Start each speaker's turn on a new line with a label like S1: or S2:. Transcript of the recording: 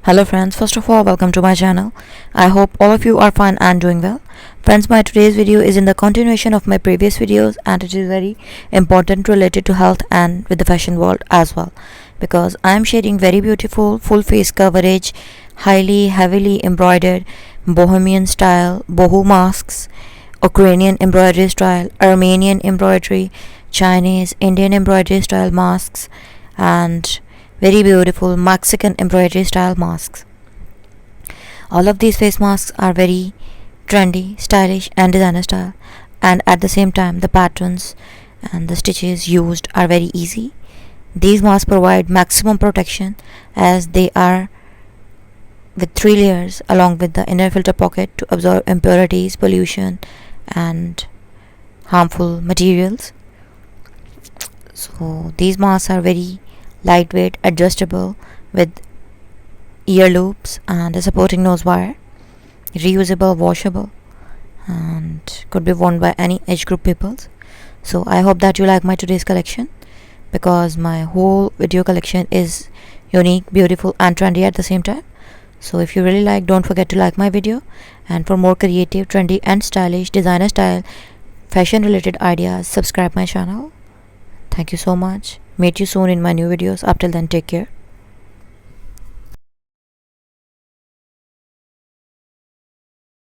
S1: Hello friends, first of all welcome to my channel. I hope all of you are fine and doing well. Friends, my today's video is in the continuation of my previous videos and it is very important related to health and with the fashion world as well, because I am sharing very beautiful full face coverage, highly heavily embroidered Bohemian style Boho masks, Ukrainian embroidery style, Armenian embroidery, Chinese, Indian embroidery style masks, and very beautiful Mexican embroidery style masks. All of these face masks are very trendy, stylish and designer style, and at the same time the patterns and the stitches used are very easy. These masks provide maximum protection as they are with 3 layers along with the inner filter pocket to absorb impurities, pollution and harmful materials. So these masks are very lightweight, adjustable with ear loops and a supporting nose wire, reusable, washable, and could be worn by any age group peoples. So I hope that you like my today's collection, because my whole video collection is unique, beautiful and trendy at the same time. So if you really like, don't forget to like my video, and for more creative, trendy and stylish designer style fashion related ideas, subscribe my channel. Thank you so much. Meet you soon in my new videos. Up till then, take care.